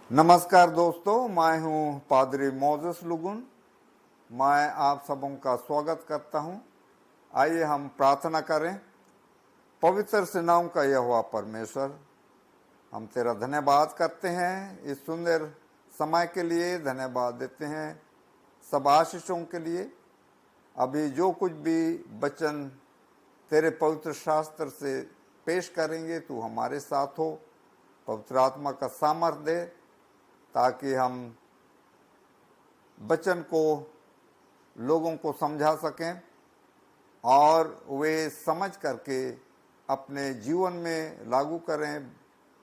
नमस्कार दोस्तों, मैं हूं पादरी मोजेस लुगुन। मैं आप सबों का स्वागत करता हूं। आइए हम प्रार्थना करें। पवित्र सेनाओं का यहोवा परमेश्वर, हम तेरा धन्यवाद करते हैं इस सुंदर समय के लिए। धन्यवाद देते हैं सब आशीषों के लिए। अभी जो कुछ भी वचन तेरे पवित्र शास्त्र से पेश करेंगे, तू हमारे साथ हो। पवित्र आत्मा का सामर्थ्य दे ताकि हम वचन को लोगों को समझा सकें और वे समझ करके अपने जीवन में लागू करें,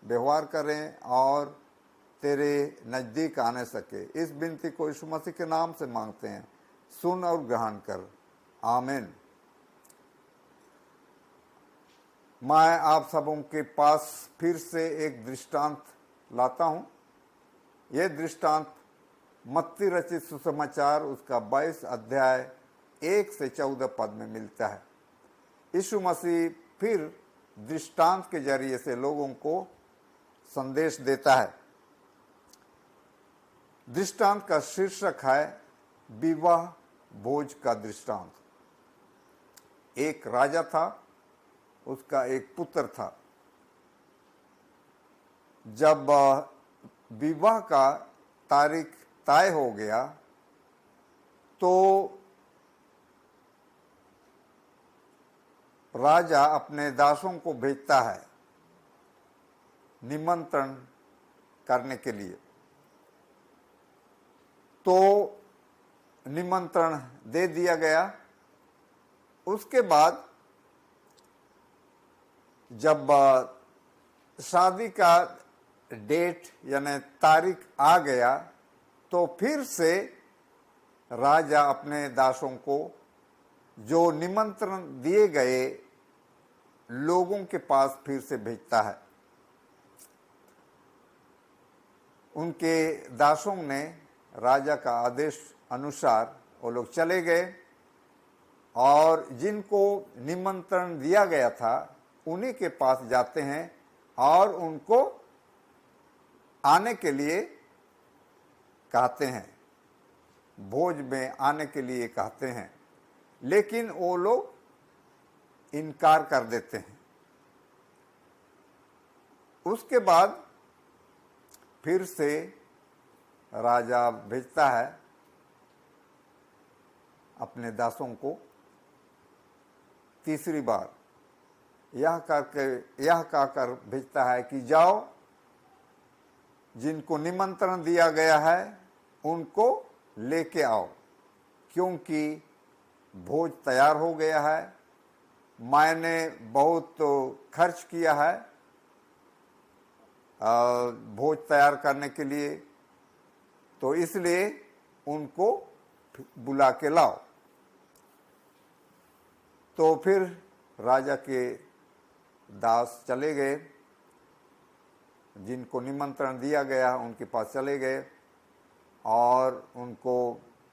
व्यवहार करें और तेरे नज़दीक आने सके। इस विनती को यीशु मसीह के नाम से मांगते हैं, सुन और ग्रहण कर, आमीन। मैं आप सबों के पास फिर से एक दृष्टांत लाता हूं। यह दृष्टांत मत्ती रचित सुसमाचार उसका 22 अध्याय 1 से 14 पद में मिलता है। यीशु मसीह फिर दृष्टांत के जरिए से लोगों को संदेश देता है। दृष्टांत का शीर्षक है विवाह भोज का दृष्टांत। एक राजा था, उसका एक पुत्र था। जब विवाह का तारीख तय हो गया तो राजा अपने दासों को भेजता है निमंत्रण करने के लिए। तो निमंत्रण दे दिया गया। उसके बाद जब शादी का डेट यानी तारीख आ गया तो फिर से राजा अपने दासों को जो निमंत्रण दिए गए लोगों के पास फिर से भेजता है। उनके दासों ने राजा का आदेश अनुसार वो लोग चले गए और जिनको निमंत्रण दिया गया था उन्हीं के पास जाते हैं और उनको आने के लिए कहते हैं, भोज में आने के लिए कहते हैं, लेकिन वो लोग इनकार कर देते हैं। उसके बाद फिर से राजा भेजता है अपने दासों को तीसरी बार। यह कहकर भेजता है कि जाओ, जिनको निमंत्रण दिया गया है उनको लेके आओ, क्योंकि भोज तैयार हो गया है। मैंने बहुत खर्च किया है भोज तैयार करने के लिए, तो इसलिए उनको बुला के लाओ। तो फिर राजा के दास चले गए, जिनको निमंत्रण दिया गया उनके पास चले गए और उनको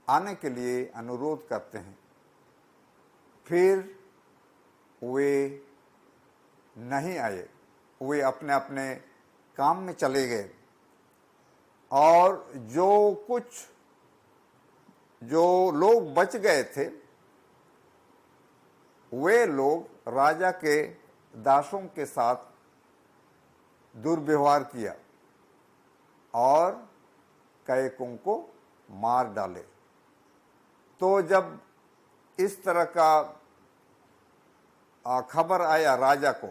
आने के लिए अनुरोध करते हैं। फिर वे नहीं आए, वे अपने अपने काम में चले गए और जो लोग बच गए थे वे लोग राजा के दासों के साथ दुर्व्यवहार किया और कैकों को मार डाले। तो जब इस तरह का खबर आया राजा को,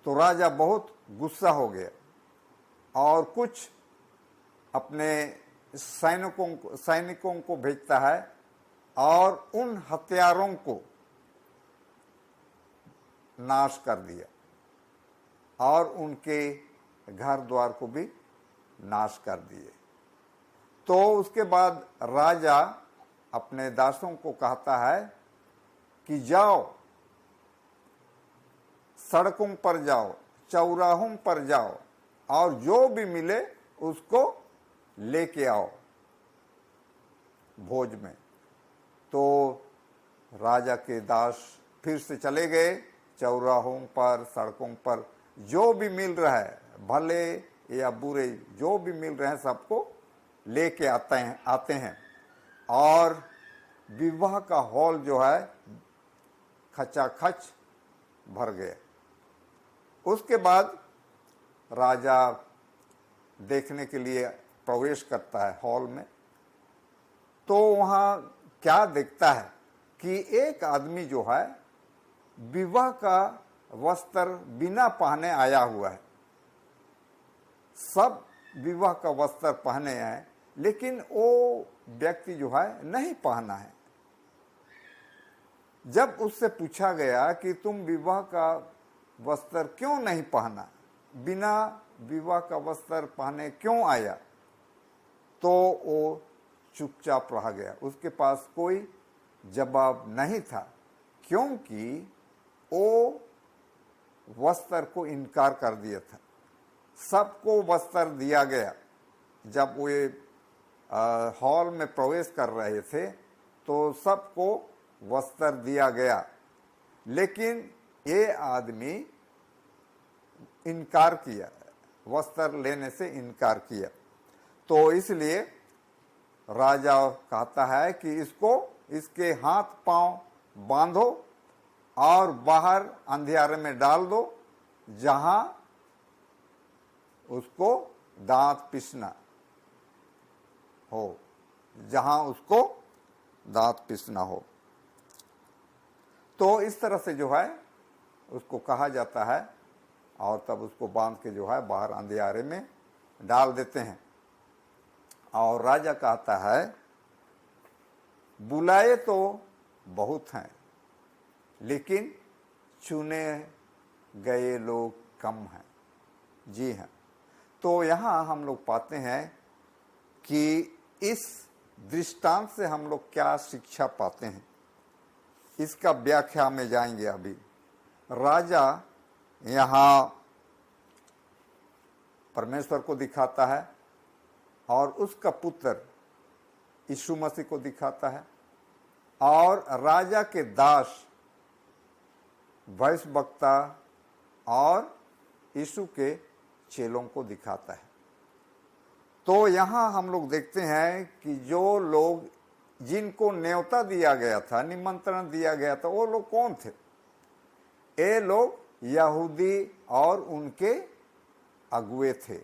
तो राजा बहुत गुस्सा हो गया और कुछ अपने सैनिकों को भेजता है और उन हत्यारों को नाश कर दिया और उनके घर द्वार को भी नाश कर दिए। तो उसके बाद राजा अपने दासों को कहता है कि जाओ, सड़कों पर जाओ, चौराहों पर जाओ और जो भी मिले उसको लेके आओ भोज में। तो राजा के दास फिर से चले गए, चौराहों पर, सड़कों पर जो भी मिल रहा है, भले या बुरे जो भी मिल रहे हैं, सबको लेके आते हैं और विवाह का हॉल जो है खचाखच भर गया। उसके बाद राजा देखने के लिए प्रवेश करता है हॉल में, तो वहाँ क्या देखता है कि एक आदमी जो है विवाह का वस्त्र बिना पहने आया हुआ है। सब विवाह का वस्त्र पहने हैं, लेकिन वो व्यक्ति जो है नहीं पहना है। जब उससे पूछा गया कि तुम विवाह का वस्त्र क्यों नहीं पहना, बिना विवाह का वस्त्र पहने क्यों आया, तो वो चुपचाप रह गया। उसके पास कोई जवाब नहीं था, क्योंकि वो वस्त्र को इनकार कर दिया था। सबको वस्त्र दिया गया। जब वे हॉल में प्रवेश कर रहे थे तो सबको वस्त्र दिया गया, लेकिन ये आदमी इनकार किया, वस्त्र लेने से इनकार किया। तो इसलिए राजा कहता है कि इसके हाथ पांव बांधो और बाहर अंधियारे में डाल दो, जहां उसको दांत पिसना हो, जहां उसको दांत पिसना हो। तो इस तरह से जो है उसको कहा जाता है, और तब उसको बांध के जो है बाहर अंधियारे में डाल देते हैं। और राजा कहता है बुलाए तो बहुत हैं, लेकिन चुने गए लोग कम हैं। जी हाँ, तो यहाँ हम लोग पाते हैं कि इस दृष्टांत से हम लोग क्या शिक्षा पाते हैं, इसका व्याख्या में जाएंगे। अभी राजा यहाँ परमेश्वर को दिखाता है और उसका पुत्र यीशु मसीह को दिखाता है, और राजा के दास भविष्यवक्ता और यीशु के चेलों को दिखाता है। तो यहाँ हम लोग देखते हैं कि जो लोग, जिनको न्योता दिया गया था, निमंत्रण दिया गया था, वो लोग कौन थे? ये लोग यहूदी और उनके अगुए थे।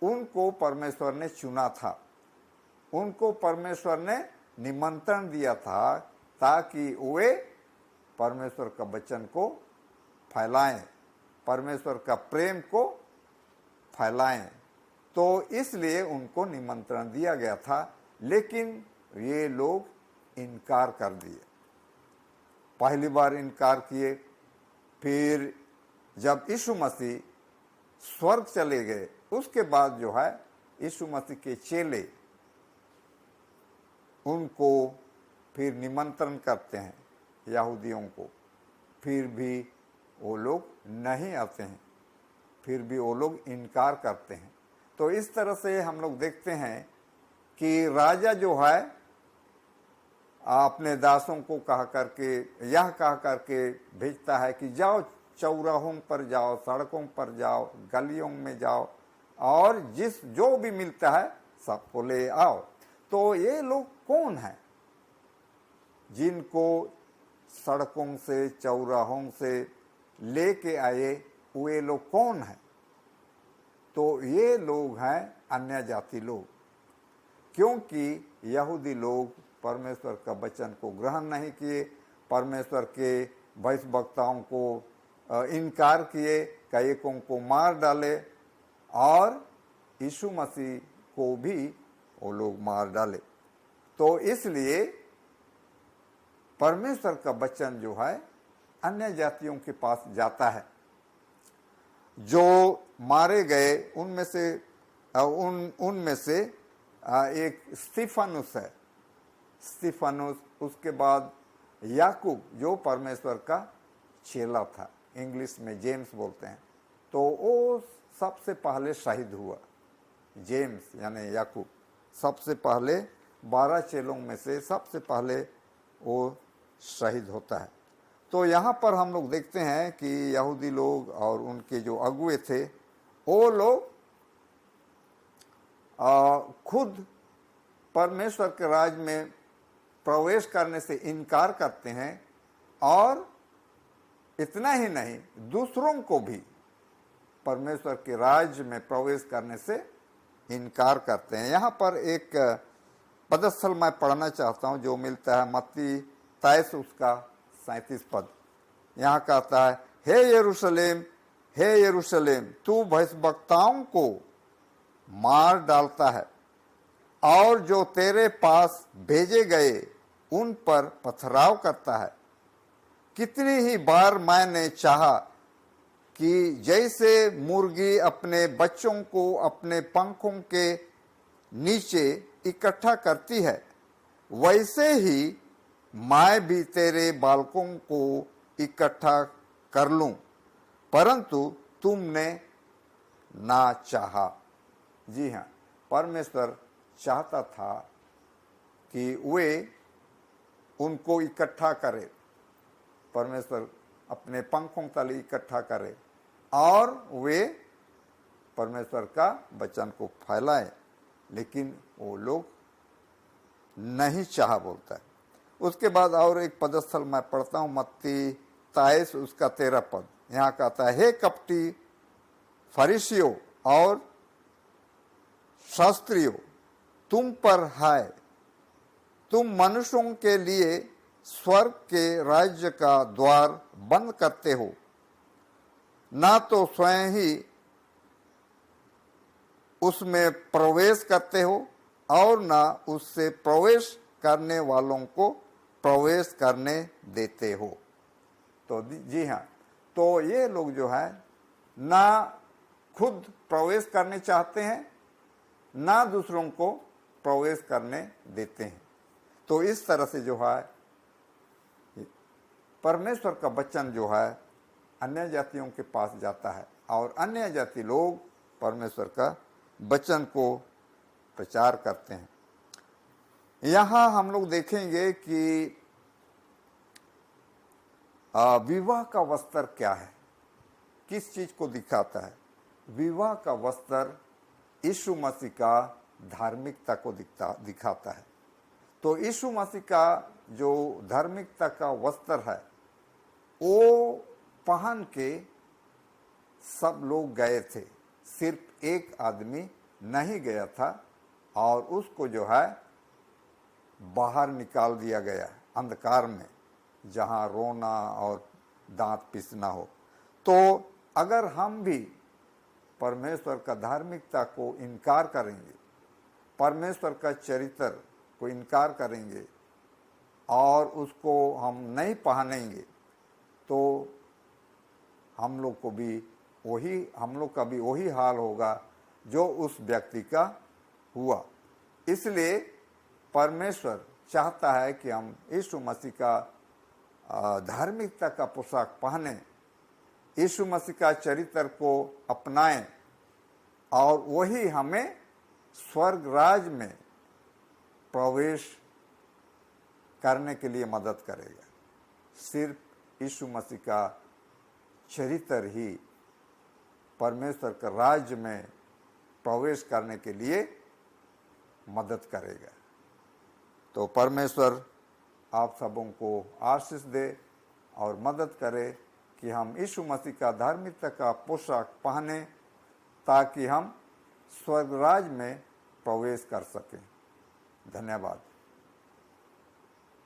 उनको परमेश्वर ने चुना था, उनको परमेश्वर ने निमंत्रण दिया था ताकि वे परमेश्वर का वचन को फैलाएं, परमेश्वर का प्रेम को फैलाएं। तो इसलिए उनको निमंत्रण दिया गया था, लेकिन ये लोग इनकार कर दिए। पहली बार इनकार किए, फिर जब यीशु मसीह स्वर्ग चले गए, उसके बाद जो है यीशु मसीह के चेले उनको फिर निमंत्रण करते हैं यहूदियों को, फिर भी वो लोग नहीं आते हैं, फिर भी वो लोग इनकार करते हैं। तो इस तरह से हम लोग देखते हैं कि राजा जो है अपने दासों को कह करके भेजता है कि जाओ, चौराहों पर जाओ, सड़कों पर जाओ, गलियों में जाओ, और जो भी मिलता है सबको ले आओ। तो ये लोग कौन हैं जिनको सड़कों से, चौराहों से लेके आए? वे लोग कौन हैं? तो ये लोग हैं अन्य जाति लोग, क्योंकि यहूदी लोग परमेश्वर का वचन को ग्रहण नहीं किए, परमेश्वर के भविष्यवक्ताओं को इनकार किए, कईयों को मार डाले, और यीशु मसीह को भी वो लोग मार डाले। तो इसलिए परमेश्वर का वचन जो है अन्य जातियों के पास जाता है। जो मारे गए उनमें से एक स्तिफनुस है। स्तिफनुस, उसके बाद याकूब जो परमेश्वर का चेला था, इंग्लिश में जेम्स बोलते हैं, तो वो सबसे पहले शहीद हुआ। जेम्स यानी याकूब सबसे पहले 12 चेलों में से सबसे पहले वो शहीद होता है। तो यहाँ पर हम लोग देखते हैं कि यहूदी लोग और उनके जो अगुए थे वो लोग खुद परमेश्वर के राज में प्रवेश करने से इनकार करते हैं और इतना ही नहीं दूसरों को भी परमेश्वर के राज में प्रवेश करने से इनकार करते हैं। यहाँ पर एक पदस्थल मैं पढ़ना चाहता हूँ जो मिलता है मत्ती 23 उसका 37 पद। यहाँ कहता है, हे यरूशलेम, हे यरूशलेम, तू भविष्यवक्ताओं को मार डालता है और जो तेरे पास भेजे गए उन पर पथराव करता है। कितनी ही बार मैंने चाहा कि जैसे मुर्गी अपने बच्चों को अपने पंखों के नीचे इकट्ठा करती है वैसे ही मैं भी तेरे बालकों को इकट्ठा कर लूं, परंतु तुमने ना चाहा। जी हाँ, परमेश्वर चाहता था कि वे उनको इकट्ठा करे, परमेश्वर अपने पंखों तले इकट्ठा करे और वे परमेश्वर का वचन को फैलाए, लेकिन वो लोग नहीं चाह बोलता है। उसके बाद और एक पदस्थल मैं पढ़ता हूँ मत्ती 23 उसका 13 पद। यहाँ कहता है, हे कपटी फरीसियों और शास्त्रियों, तुम पर है, तुम मनुष्यों के लिए स्वर्ग के राज्य का द्वार बंद करते हो, ना तो स्वयं ही उसमें प्रवेश करते हो और ना उससे प्रवेश करने वालों को प्रवेश करने देते हो। तो जी हाँ, तो ये लोग जो है ना खुद प्रवेश करने चाहते हैं ना दूसरों को प्रवेश करने देते हैं। तो इस तरह से जो है परमेश्वर का वचन जो है अन्य जातियों के पास जाता है और अन्य जाति लोग परमेश्वर का वचन को प्रचार करते हैं। यहाँ हम लोग देखेंगे कि विवाह का वस्त्र क्या है, किस चीज को दिखाता है। विवाह का वस्त्र यीशु मसीह का धार्मिकता को दिखाता है। तो यीशु मसीह का जो धार्मिकता का वस्त्र है वो पहन के सब लोग गए थे, सिर्फ एक आदमी नहीं गया था और उसको जो है बाहर निकाल दिया गया अंधकार में जहाँ रोना और दांत पिसना हो। तो अगर हम भी परमेश्वर का धार्मिकता को इनकार करेंगे, परमेश्वर का चरित्र को इनकार करेंगे और उसको हम नहीं पहनेंगे तो हम लोग का भी वही हाल होगा जो उस व्यक्ति का हुआ। इसलिए परमेश्वर चाहता है कि हम यीशु मसीह का धार्मिकता का पोशाक पहने, यीशु मसीह का चरित्र को अपनाएं और वही हमें स्वर्ग राज में प्रवेश करने के लिए मदद करेगा। सिर्फ यीशु मसीह का चरित्र ही परमेश्वर के राज्य में प्रवेश करने के लिए मदद करेगा। तो परमेश्वर आप सबों को आशीष दे और मदद करे कि हम यीशु मसीह का धार्मिकता का पोशाक पहने ताकि हम स्वर्ग राज में प्रवेश कर सकें। धन्यवाद।